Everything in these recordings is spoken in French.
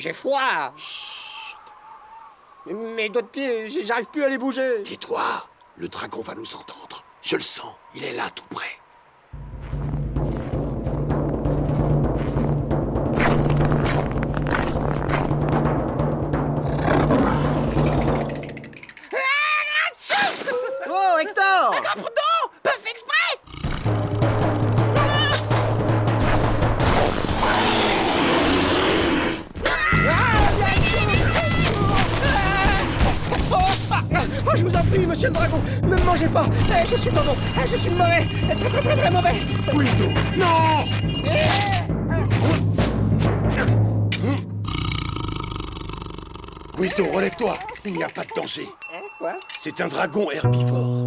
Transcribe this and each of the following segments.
j'ai froid. Mes doigts de pied, j'arrive plus à les bouger. Tais-toi, le dragon va nous entendre. Je le sens, il est là tout près. Oh, Hector! Pardon, pas fait exprès. Oh, je vous en prie, monsieur le dragon, ne me mangez pas. Je suis pas bon, je suis mauvais, très mauvais. Guizdo, non! Guizdo, relève-toi. Il n'y a pas de danger. Quoi? C'est un dragon herbivore.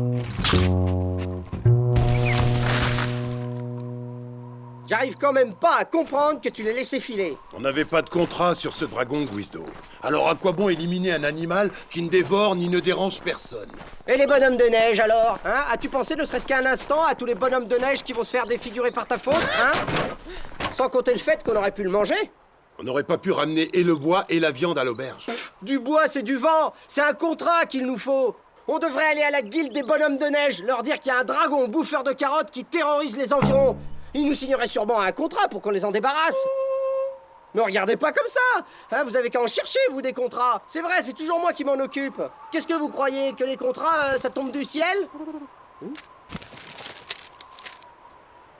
J'arrive quand même pas à comprendre que tu l'aies laissé filer. On n'avait pas de contrat sur ce dragon, Guizdo. Alors à quoi bon éliminer un animal qui ne dévore ni ne dérange personne? Et les bonhommes de neige alors, hein? As-tu pensé ne serait-ce qu'un instant à tous les bonhommes de neige qui vont se faire défigurer par ta faute, hein? Sans compter le fait qu'on aurait pu le manger. On n'aurait pas pu ramener et le bois et la viande à l'auberge. Du bois, c'est du vent. C'est un contrat qu'il nous faut. On devrait aller à la guilde des bonhommes de neige, leur dire qu'il y a un dragon bouffeur de carottes qui terrorise les environs. Ils nous signeraient sûrement un contrat pour qu'on les en débarrasse. Ne regardez pas comme ça, hein, vous avez qu'à en chercher, vous, des contrats. C'est vrai, c'est toujours moi qui m'en occupe. Qu'est-ce que vous croyez, que les contrats, ça tombe du ciel?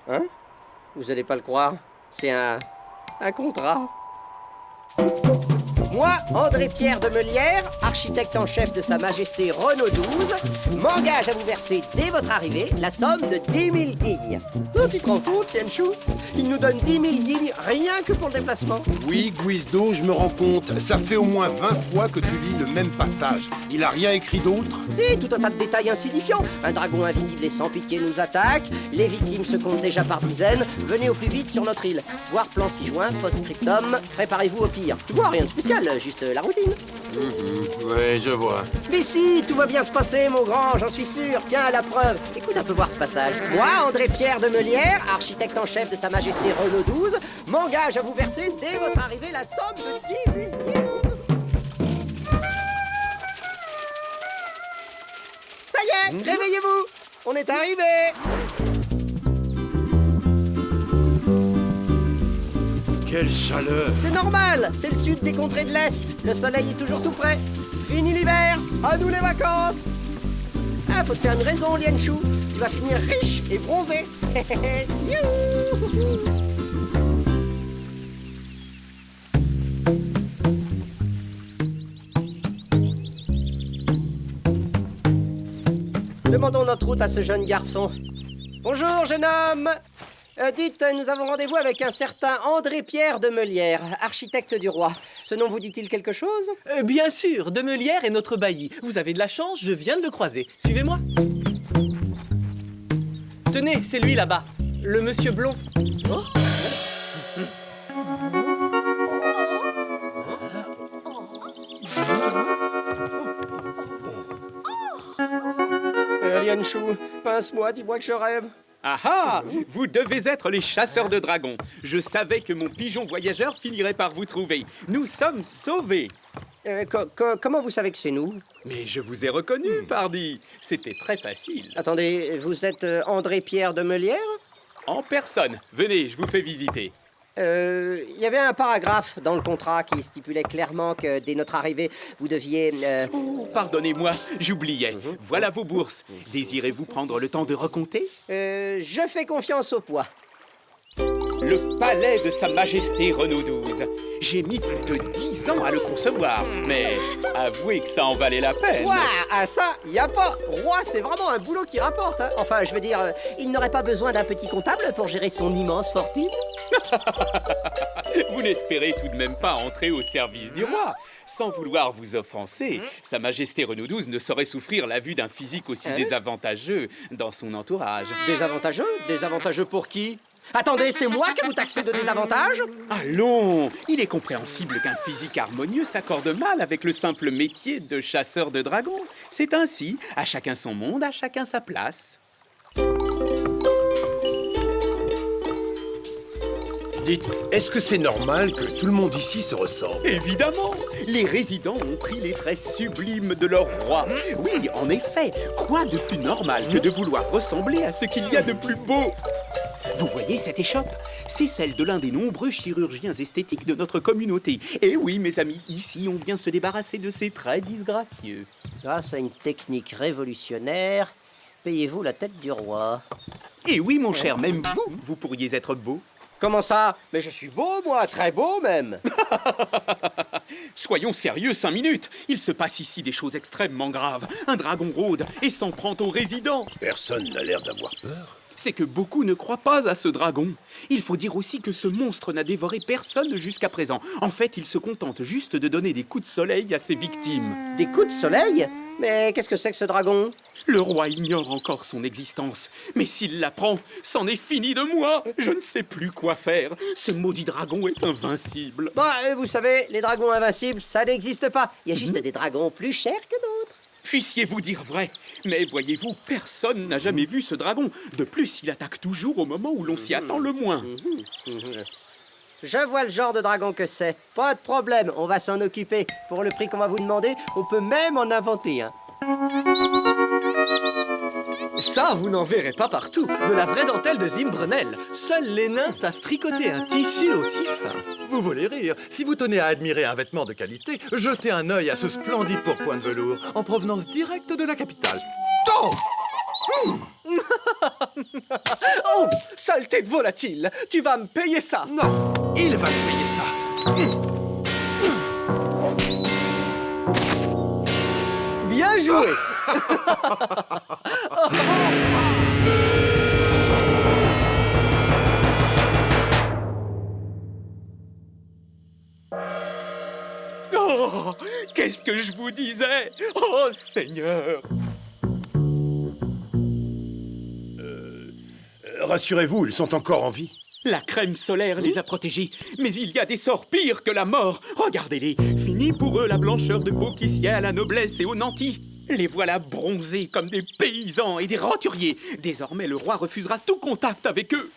Hein? Vous allez pas le croire, c'est un contrat. Moi, André-Pierre de Meulière, architecte en chef de Sa Majesté Renaud XII, m'engage à vous verser dès votre arrivée la somme de 10 000 guignes. Oh, tu te rends compte, Tianchou? Il nous donne 10 000 guignes rien que pour le déplacement. Oui, Guizdo, je me rends compte. Ça fait au moins 20 fois que tu lis le même passage. Il a rien écrit d'autre? Si, tout un tas de détails insignifiants. Un dragon invisible et sans pitié nous attaque. Les victimes se comptent déjà par dizaines. Venez au plus vite sur notre île. Voir plan 6 juin, post-scriptum. Préparez-vous au pire. Tu vois, rien de spécial, juste la routine. Oui, je vois. Mais si, tout va bien se passer, mon grand, j'en suis sûr. Tiens, la preuve. Écoute un peu voir ce passage. Moi, André-Pierre de Meulière, architecte en chef de Sa Majesté Renaud XII, m'engage à vous verser dès votre arrivée la somme de 10 000 guignes. Ça y est, réveillez-vous. On est arrivé. Quelle chaleur! C'est normal, c'est le sud des contrées de l'Est. Le soleil est toujours tout près. Fini l'hiver, à nous les vacances. Ah, faut te faire une raison, Lianchou. Tu vas finir riche et bronzé. Youhou. Demandons notre route à ce jeune garçon. Bonjour, jeune homme. Dites, nous avons rendez-vous avec un certain André-Pierre de Meulière, architecte du roi. Ce nom vous dit-il quelque chose? Bien sûr, de Meulière est notre bailli. Vous avez de la chance, je viens de le croiser. Suivez-moi. Tenez, c'est lui là-bas, le monsieur blond. Oh. Lianchou, pince-moi, dis-moi que je rêve. Ah ah! Vous devez être les chasseurs de dragons. Je savais que mon pigeon voyageur finirait par vous trouver. Nous sommes sauvés. Comment vous savez que c'est nous? Mais je vous ai reconnu, pardi. C'était très facile. Attendez, vous êtes André-Pierre de Meulière? En personne. Venez, je vous fais visiter. Il y avait un paragraphe dans le contrat qui stipulait clairement que dès notre arrivée, vous deviez... Oh, pardonnez-moi, j'oubliais. Voilà vos bourses. Désirez-vous prendre le temps de recompter? Je fais confiance au poids. Le palais de Sa Majesté Renaud XII. J'ai mis plus de 10 ans à le concevoir, mais avouez que ça en valait la peine. Ouah, ah, ça, y a pas. Roi, c'est vraiment un boulot qui rapporte. Hein. Enfin, je veux dire, il n'aurait pas besoin d'un petit comptable pour gérer son immense fortune. Vous n'espérez tout de même pas entrer au service du roi. Sans vouloir vous offenser, Sa Majesté Renaud XII ne saurait souffrir la vue d'un physique aussi désavantageux dans son entourage. Désavantageux? Désavantageux pour qui? Attendez, c'est moi que vous taxez de désavantage? Allons! Il est compréhensible qu'un physique harmonieux s'accorde mal avec le simple métier de chasseur de dragons. C'est ainsi, à chacun son monde, à chacun sa place. Dites, est-ce que c'est normal que tout le monde ici se ressemble? Évidemment, les résidents ont pris les traits sublimes de leur roi. Oui, en effet, quoi de plus normal que de vouloir ressembler à ce qu'il y a de plus beau? Vous voyez cette échoppe? C'est celle de l'un des nombreux chirurgiens esthétiques de notre communauté. Et oui, mes amis, ici, on vient se débarrasser de ces traits disgracieux. Grâce à une technique révolutionnaire, payez-vous la tête du roi. Et oui, mon cher, même vous pourriez être beau. Comment ça? Mais je suis beau, moi, très beau même. Soyons sérieux 5 minutes. Il se passe ici des choses extrêmement graves. Un dragon rôde et s'en prend aux résidents. Personne n'a l'air d'avoir peur. C'est que beaucoup ne croient pas à ce dragon. Il faut dire aussi que ce monstre n'a dévoré personne jusqu'à présent. En fait, il se contente juste de donner des coups de soleil à ses victimes. Des coups de soleil? Mais qu'est-ce que c'est que ce dragon? Le roi ignore encore son existence. Mais s'il l'apprend, c'en est fini de moi. Je ne sais plus quoi faire. Ce maudit dragon est invincible. Bah, vous savez, les dragons invincibles, ça n'existe pas. Il y a juste des dragons plus chers que d'autres. Puissiez-vous dire vrai. Mais voyez-vous, personne n'a jamais vu ce dragon. De plus, il attaque toujours au moment où l'on s'y attend le moins. Je vois le genre de dragon que c'est. Pas de problème, on va s'en occuper. Pour le prix qu'on va vous demander, on peut même en inventer un. Ça, vous n'en verrez pas partout. De la vraie dentelle de Zimbrunel. Seuls les nains savent tricoter un tissu aussi fin. Vous voulez rire? Si vous tenez à admirer un vêtement de qualité, jetez un œil à ce splendide pourpoint de velours, en provenance directe de la capitale. Oh! Oh, saleté de volatile! Tu vas me payer ça! Non, il va me payer ça. Bien joué! Oh, qu'est-ce que je vous disais? Oh, Seigneur! Rassurez-vous, ils sont encore en vie. La crème solaire les a protégés, mais il y a des sorts pires que la mort. Regardez-les, fini pour eux la blancheur de peau qui sied à la noblesse et aux nantis. Les voilà bronzés comme des paysans et des roturiers. Désormais, le roi refusera tout contact avec eux.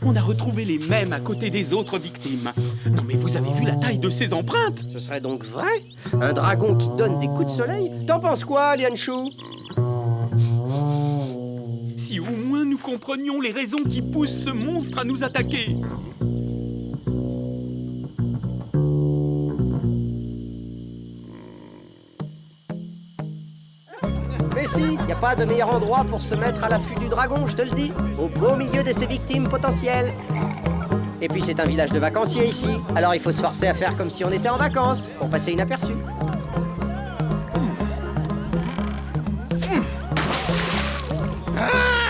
On a retrouvé les mêmes à côté des autres victimes. Non mais vous avez vu la taille de ces empreintes? Ce serait donc vrai? Un dragon qui donne des coups de soleil? T'en penses quoi, Lianshu? Si au moins nous comprenions les raisons qui poussent ce monstre à nous attaquer. Mais si, y a pas de meilleur endroit pour se mettre à l'affût du dragon, je te le dis. Au beau milieu de ses victimes potentielles. Et puis c'est un village de vacanciers ici, alors il faut se forcer à faire comme si on était en vacances, pour passer inaperçu.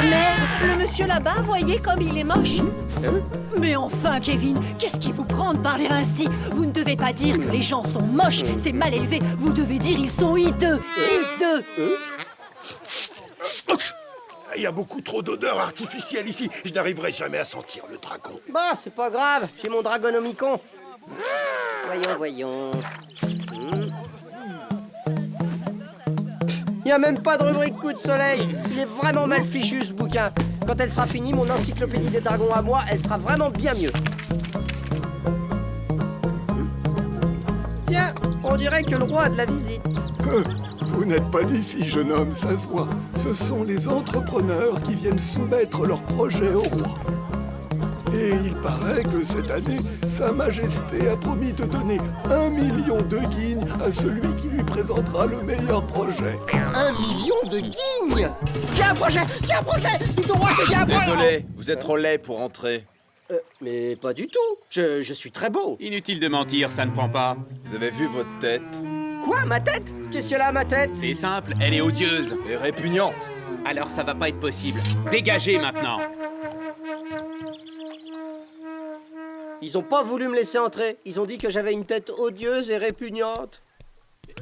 Merde, le monsieur là-bas, voyez comme il est moche. Mais enfin, Kevin, qu'est-ce qui vous prend de parler ainsi? Vous ne devez pas dire que les gens sont moches, c'est mal élevé. Vous devez dire ils sont hideux. Hideux. Il y a beaucoup trop d'odeurs artificielles ici. Je n'arriverai jamais à sentir le dragon. Bah, c'est pas grave, j'ai mon dragonomicon. Voyons. Y a même pas de rubrique coup de soleil. Il est vraiment mal fichu ce bouquin. Quand elle sera finie, mon encyclopédie des dragons à moi, elle sera vraiment bien mieux. Tiens, on dirait que le roi a de la visite. Vous n'êtes pas d'ici, jeune homme, ça se voit. Ce sont les entrepreneurs qui viennent soumettre leurs projets au roi. Et il paraît que cette année, Sa Majesté a promis de donner 1 million de guignes à celui qui lui présentera le meilleur projet. 1 million de guignes! J'ai un projet! Dites au roi que j'ai un projet! Désolé, vous êtes trop laid pour entrer. Mais pas du tout. Je suis très beau. Inutile de mentir, ça ne prend pas. Vous avez vu votre tête? Quoi, ma tête? Qu'est-ce qu'elle a à ma tête? C'est simple, elle est odieuse. Et répugnante. Alors ça va pas être possible. Dégagez maintenant. Ils ont pas voulu me laisser entrer. Ils ont dit que j'avais une tête odieuse et répugnante.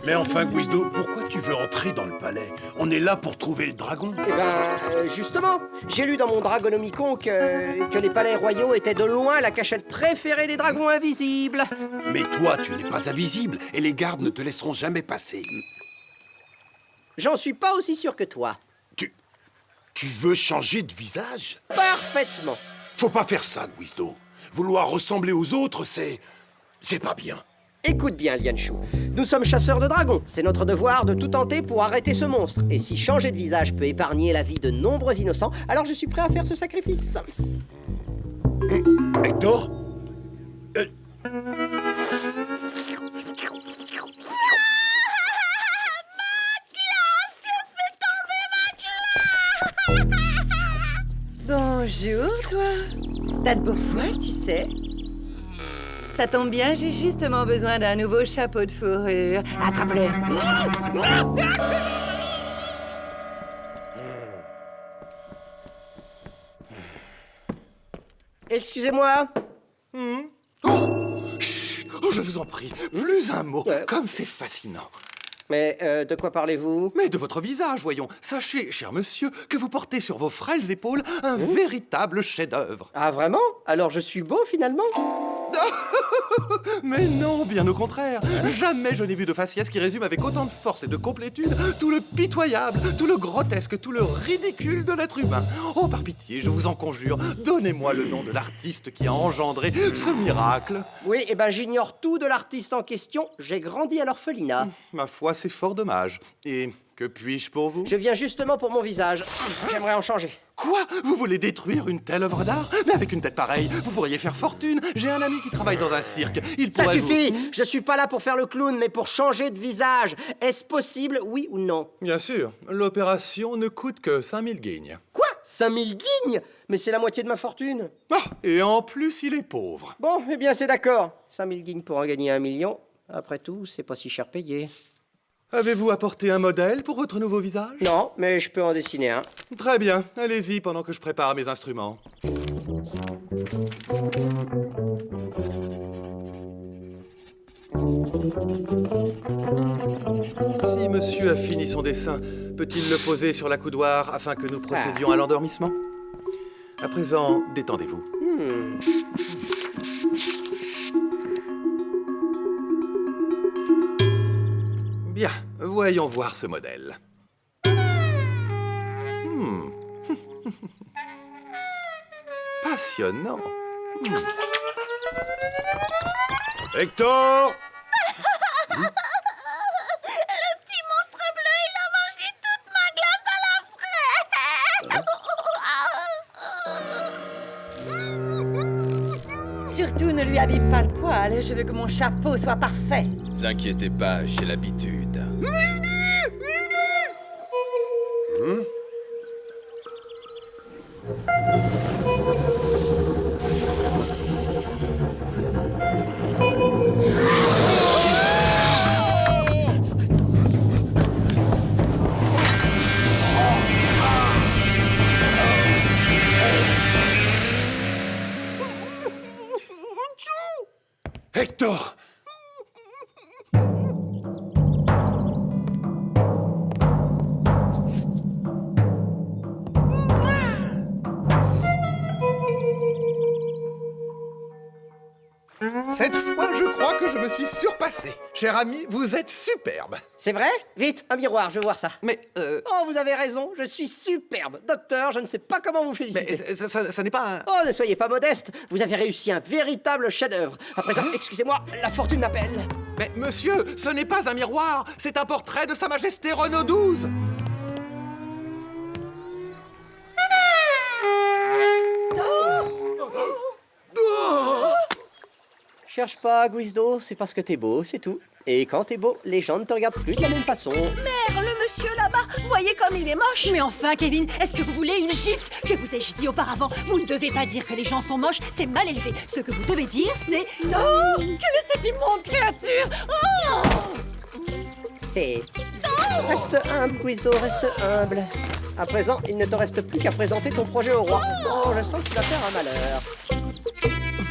Mais enfin, Guizdo, pourquoi tu veux entrer dans le palais? On est là pour trouver le dragon. Eh ben, justement, j'ai lu dans mon Dragonomicon que les palais royaux étaient de loin la cachette préférée des dragons invisibles. Mais toi, tu n'es pas invisible et les gardes ne te laisseront jamais passer. J'en suis pas aussi sûr que toi. Tu veux changer de visage? Parfaitement. Faut pas faire ça, Guizdo. Vouloir ressembler aux autres, c'est pas bien. Écoute bien, Lianshu. Nous sommes chasseurs de dragons. C'est notre devoir de tout tenter pour arrêter ce monstre. Et si changer de visage peut épargner la vie de nombreux innocents, alors je suis prêt à faire ce sacrifice. Hector Bonjour, toi. T'as de beaux poils, tu sais. Ça tombe bien, j'ai justement besoin d'un nouveau chapeau de fourrure. Attrape-le. Excusez-moi. Chut, je vous en prie, plus un mot, comme c'est fascinant. Mais de quoi parlez-vous? Mais de votre visage, voyons. Sachez, cher monsieur, que vous portez sur vos frêles épaules un véritable chef-d'œuvre. Ah vraiment? Alors je suis beau finalement? Mais non, bien au contraire. Jamais je n'ai vu de faciès qui résume avec autant de force et de complétude tout le pitoyable, tout le grotesque, tout le ridicule de l'être humain. Oh, par pitié, je vous en conjure, donnez-moi le nom de l'artiste qui a engendré ce miracle. Oui, et ben j'ignore tout de l'artiste en question. J'ai grandi à l'orphelinat. Ma foi, c'est fort dommage. Et que puis-je pour vous? Je viens justement pour mon visage. J'aimerais en changer. Quoi? Vous voulez détruire une telle œuvre d'art? Mais avec une tête pareille, vous pourriez faire fortune. J'ai un ami qui travaille dans un cirque. Il Ça pourrait suffit! vous... Je suis pas là pour faire le clown, mais pour changer de visage. Est-ce possible, oui ou non? Bien sûr, l'opération ne coûte que 5000 guignes. Quoi? 5000 guignes? Mais c'est la moitié de ma fortune. Ah, et en plus, il est pauvre. Bon, eh bien c'est d'accord. 5000 guignes pour en gagner 1 million. Après tout, c'est pas si cher payé. Avez-vous apporté un modèle pour votre nouveau visage? Non, mais je peux en dessiner un. Très bien, allez-y pendant que je prépare mes instruments. Si monsieur a fini son dessin, peut-il le poser sur la coudoir afin que nous procédions à l'endormissement? À présent, détendez-vous. Bien, voyons voir ce modèle. Passionnant. Hector Le petit monstre bleu, il a mangé toute ma glace à la fraise. Surtout, ne lui abîme pas le poil. Je veux que mon chapeau soit parfait. Vous inquiétez pas, j'ai l'habitude. Hector! Cette fois, je crois que je me suis surpassé. Cher ami, vous êtes superbe. C'est vrai? Vite, un miroir, je veux voir ça. Mais, Oh, vous avez raison, je suis superbe. Docteur, je ne sais pas comment vous féliciter. ça n'est pas un... Oh, ne soyez pas modeste. Vous avez réussi un véritable chef-d'œuvre. À présent, excusez-moi, la fortune m'appelle. Mais monsieur, ce n'est pas un miroir, c'est un portrait de Sa Majesté Renaud XII. Cherche pas, Guizdo, c'est parce que t'es beau, c'est tout. Et quand t'es beau, les gens ne te regardent plus de la même façon. Merde, le monsieur là-bas, voyez comme il est moche. Mais enfin, Kevin, est-ce que vous voulez une gifle? Que vous ai-je dit auparavant? Vous ne devez pas dire que les gens sont moches, c'est mal élevé. Ce que vous devez dire, c'est... Oh, quelle est cette immonde créature? Oh! Hé, reste humble, Guizdo, reste humble. À présent, il ne te reste plus qu'à présenter ton projet au roi. Oh, je sens que tu vas faire un malheur.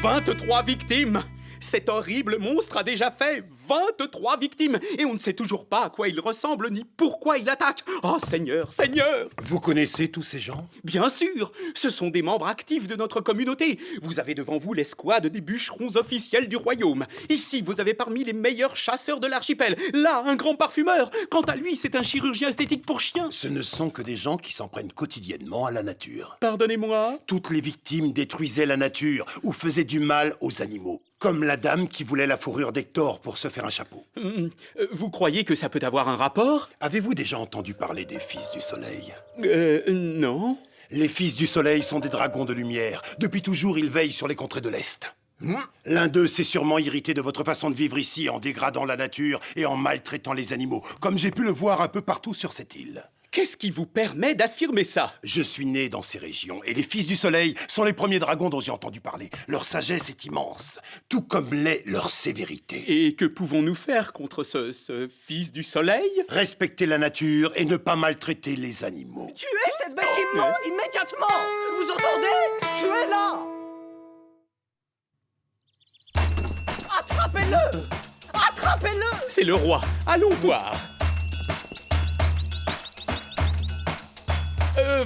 23 victimes! Cet horrible monstre a déjà fait 23 victimes et on ne sait toujours pas à quoi il ressemble ni pourquoi il attaque. Oh Seigneur, Seigneur! Vous connaissez tous ces gens? Bien sûr, ce sont des membres actifs de notre communauté. Vous avez devant vous l'escouade des bûcherons officiels du royaume. Ici, vous avez parmi les meilleurs chasseurs de l'archipel. Là, un grand parfumeur. Quant à lui, c'est un chirurgien esthétique pour chiens. Ce ne sont que des gens qui s'en prennent quotidiennement à la nature. Pardonnez-moi? Toutes les victimes détruisaient la nature ou faisaient du mal aux animaux. Comme la dame qui voulait la fourrure d'Hector pour se faire un chapeau. Vous croyez que ça peut avoir un rapport? Avez-vous déjà entendu parler des Fils du Soleil? Non. Les Fils du Soleil sont des dragons de lumière. Depuis toujours, ils veillent sur les contrées de l'Est. L'un d'eux s'est sûrement irrité de votre façon de vivre ici en dégradant la nature et en maltraitant les animaux, comme j'ai pu le voir un peu partout sur cette île. Qu'est-ce qui vous permet d'affirmer ça? Je suis né dans ces régions, et les Fils du Soleil sont les premiers dragons dont j'ai entendu parler. Leur sagesse est immense, tout comme l'est leur sévérité. Et que pouvons-nous faire contre ce Fils du Soleil? Respecter la nature et ne pas maltraiter les animaux. Tuez cette bête immonde immédiatement! Vous entendez? Tuez-la! Attrapez-le! Attrapez-le! C'est le roi. Allons voir.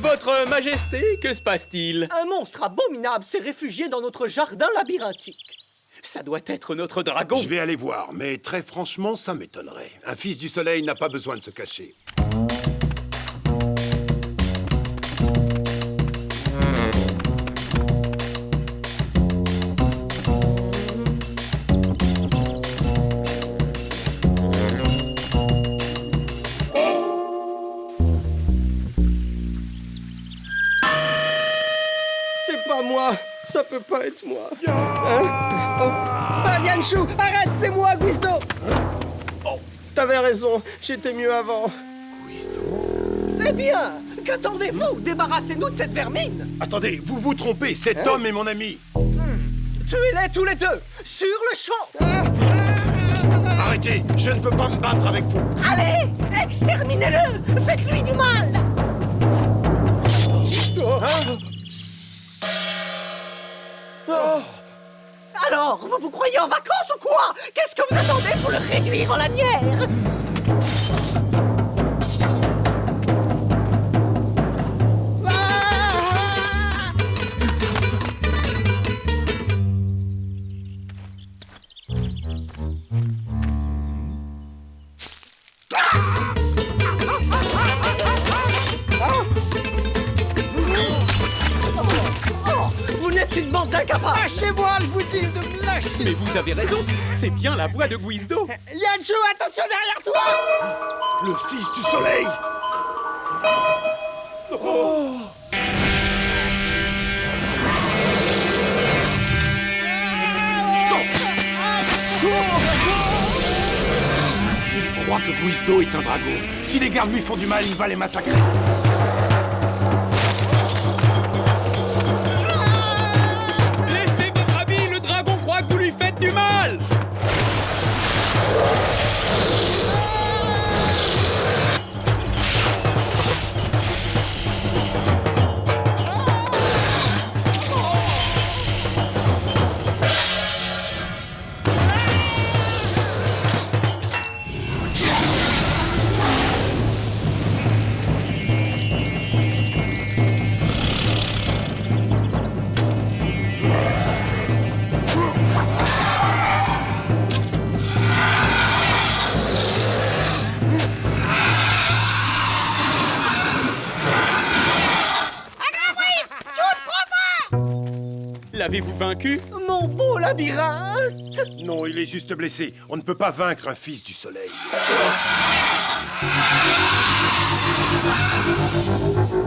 Votre Majesté, que se passe-t-il? Un monstre abominable s'est réfugié dans notre jardin labyrinthique. Ça doit être notre dragon. Je vais aller voir, mais très franchement, ça m'étonnerait. Un Fils du Soleil n'a pas besoin de se cacher. C'est pas moi! Ça peut pas être moi! Ah, Yanchou, arrête, c'est moi, Guisto! T'avais raison, j'étais mieux avant. Eh bien, qu'attendez-vous? Débarrassez-nous de cette vermine! Attendez, vous vous trompez, cet homme est mon ami. Tuez-les tous les deux, sur le champ! Arrêtez, je ne veux pas me battre avec vous. Allez, exterminez-le! Faites-lui du mal! Alors, vous vous croyez en vacances ou quoi? Qu'est-ce que vous attendez pour le réduire en lanière? Vous n'êtes qu'une bande d'incapables! Lâchez-moi, je vous dis de me lâcher! Mais vous avez raison, c'est bien la voix de Guizdo. Yanchou, attention derrière toi! Le Fils du Soleil. Il croit que Guizdo est un dragon. Si les gardes lui font du mal, il va les massacrer. Laissez votre ami, le dragon croit que vous lui faites du mal. L'avez-vous vaincu? Mon beau labyrinthe! Non, il est juste blessé. On ne peut pas vaincre un Fils du Soleil.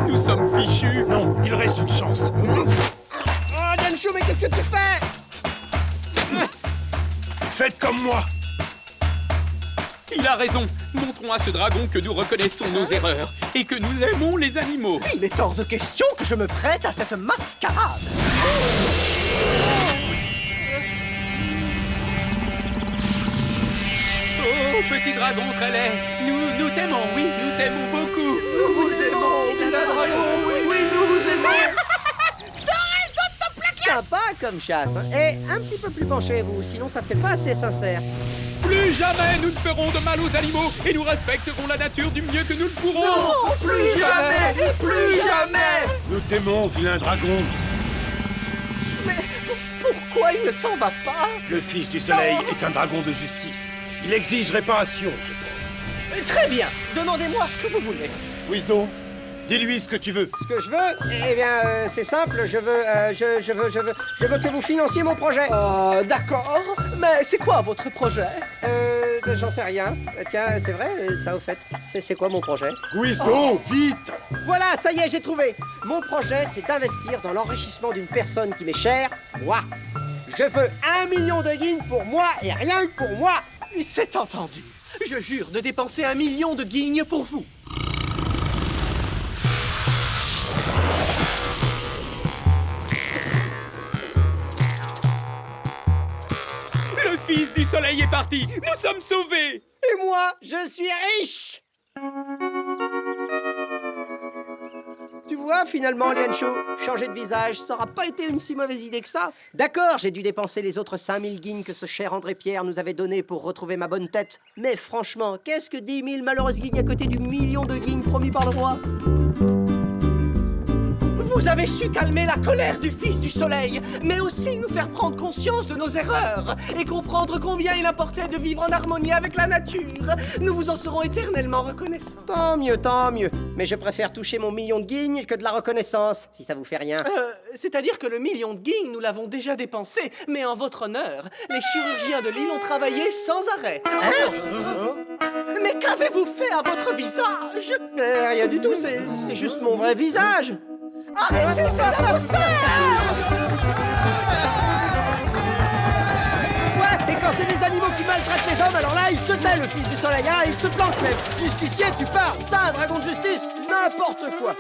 Nous sommes fichus. Non, il reste une chance. Oh, Yanchou, mais qu'est-ce que tu fais? Faites comme moi. Il a raison. Montrons à ce dragon que nous reconnaissons nos erreurs et que nous aimons les animaux. Il est hors de question que je me prête à cette mascarade! Oh, petit dragon très laid, nous t'aimons, oui, nous t'aimons beaucoup. Nous vous aimons, vilain dragon! Oui, nous vous aimons! Sympa comme chasse, hein. Et un petit peu plus penché, vous, sinon ça fait pas assez sincère. Plus jamais nous ne ferons de mal aux animaux et nous respecterons la nature du mieux que nous le pourrons. Non, plus jamais, plus jamais. Nous t'aimons, vilain dragon. Mais pourquoi il ne s'en va pas? Le Fils du Soleil est un dragon de justice. Il exige réparation, je pense. Très bien, demandez-moi ce que vous voulez. Wisdom, dis-lui ce que tu veux. Ce que je veux, eh bien, c'est simple, je veux que vous financiez mon projet. D'accord, mais c'est quoi votre projet? J'en sais rien. Tiens, c'est vrai, ça au fait. C'est quoi mon projet? Wisdom, vite! Voilà, ça y est, j'ai trouvé. Mon projet, c'est d'investir dans l'enrichissement d'une personne qui m'est chère, moi. Je veux 1 million de guinées pour moi et rien que pour moi. C'est entendu. Je jure de dépenser 1 million de guignes pour vous. Le Fils du Soleil est parti. Nous sommes sauvés. Et moi, je suis riche. Tu vois, finalement, Liancho, changer de visage, ça aura pas été une si mauvaise idée que ça. D'accord, j'ai dû dépenser les autres 5000 guignes que ce cher André Pierre nous avait donné pour retrouver ma bonne tête. Mais franchement, qu'est-ce que 10 000 malheureuses guignes à côté du million de guignes promis par le roi? Vous avez su calmer la colère du Fils du Soleil, mais aussi nous faire prendre conscience de nos erreurs et comprendre combien il importait de vivre en harmonie avec la nature. Nous vous en serons éternellement reconnaissants. Tant mieux, tant mieux. Mais je préfère toucher mon million de guignes que de la reconnaissance, si ça vous fait rien. C'est-à-dire que le million de guignes, nous l'avons déjà dépensé, mais en votre honneur, les chirurgiens de l'île ont travaillé sans arrêt. Mais qu'avez-vous fait à votre visage? Rien du tout, c'est juste mon vrai visage. Arrêtez ça, Ouais, et quand c'est des animaux qui maltraitent les hommes, alors là, il se tait, le Fils du Soleil, hein, il se planque même. Justicier, tu pars, ça, un dragon de justice, n'importe quoi.